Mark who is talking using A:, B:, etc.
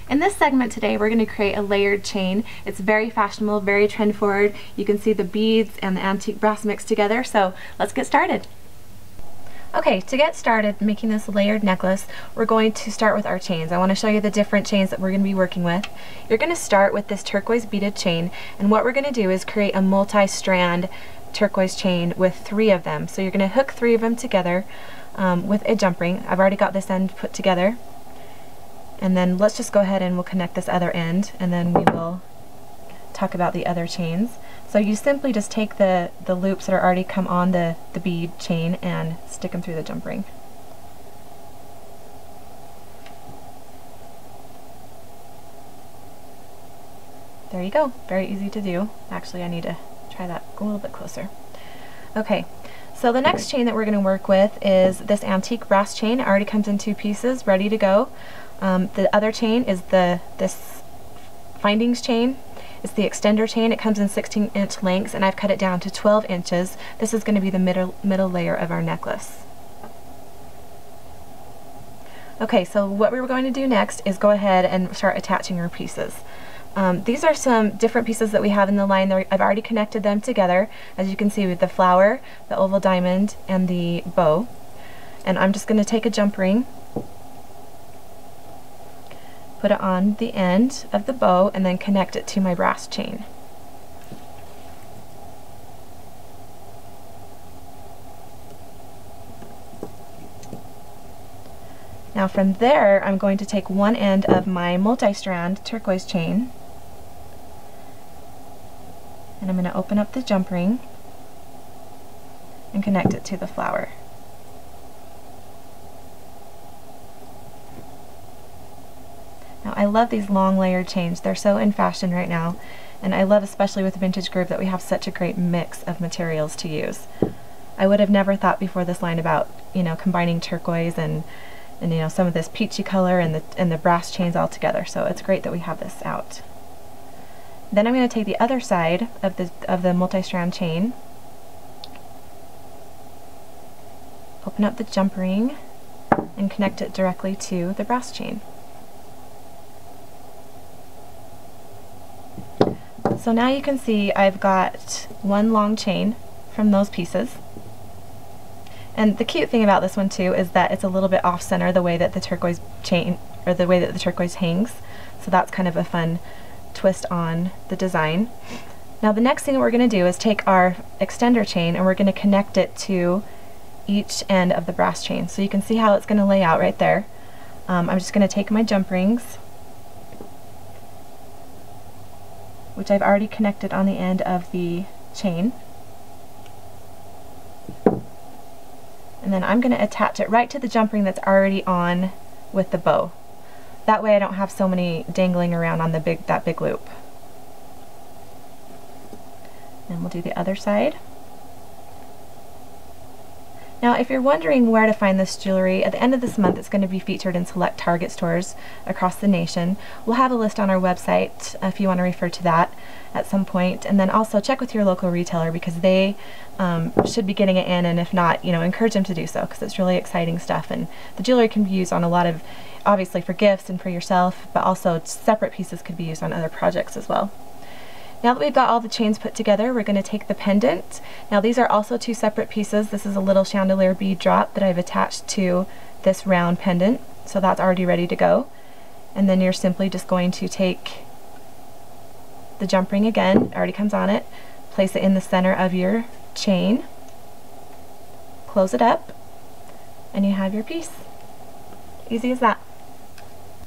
A: In this segment today, we're going to create a layered chain. It's very fashionable, very trend forward. You can see the beads and the antique brass mixed together, so let's get started. Okay, to get started making this layered necklace, we're going to start with our chains. I want to show you the different chains that we're going to be working with. You're going to start with this turquoise beaded chain, and what we're going to do is create a multi-strand turquoise chain with 3 of them. So you're going to hook 3 of them together with a jump ring. I've already got this end put together. And then let's just go ahead and we'll connect this other end, and then we will talk about the other chains. So you simply just take the loops that are already come on the bead chain and stick them through the jump ring. There you go. Very easy to do. Actually, I need to try that a little bit closer. Okay, so the next chain that we're going to work with is this antique brass chain. It already comes in 2 pieces, ready to go. The other chain is this findings chain. It's the extender chain. It comes in 16-inch lengths, and I've cut it down to 12 inches. This is going to be the middle layer of our necklace. Okay, so what we're going to do next is go ahead and start attaching our pieces. These are some different pieces that we have in the line. I've already connected them together, as you can see, with the flower, the oval diamond, and the bow. And I'm just going to take a jump ring, put it on the end of the bow, and then connect it to my brass chain. Now from there, I'm going to take one end of my multi-strand turquoise chain, and I'm going to open up the jump ring and connect it to the flower. Now I love these long layered chains. They're so in fashion right now, and I love, especially with Vintage Groove, that we have such a great mix of materials to use. I would have never thought before this line about, combining turquoise and some of this peachy color and the brass chains all together. So it's great that we have this out. Then I'm going to take the other side of the multi-strand chain, open up the jump ring, and connect it directly to the brass chain. So now you can see I've got one long chain from those pieces. And the cute thing about this one too is that it's a little bit off center, the way that the turquoise chain, or the way that the turquoise hangs. So that's kind of a fun twist on the design. Now the next thing that we're going to do is take our extender chain and we're going to connect it to each end of the brass chain. So you can see how it's going to lay out right there. I'm just going to take my jump rings, which I've already connected on the end of the chain. And then I'm going to attach it right to the jump ring that's already on with the bow. That way I don't have so many dangling around on that big loop. And we'll do the other side. Now, if you're wondering where to find this jewelry, at the end of this month it's going to be featured in select Target stores across the nation. We'll have a list on our website if you want to refer to that at some point. And then also check with your local retailer, because they should be getting it in, and if not, encourage them to do so, because it's really exciting stuff. And the jewelry can be used on a lot of, obviously for gifts and for yourself, but also separate pieces could be used on other projects as well. Now that we've got all the chains put together, we're going to take the pendant. Now these are also 2 separate pieces. This is a little chandelier bead drop that I've attached to this round pendant, so that's already ready to go. And then you're simply just going to take the jump ring again, it already comes on it, place it in the center of your chain, close it up, and you have your piece. Easy as that.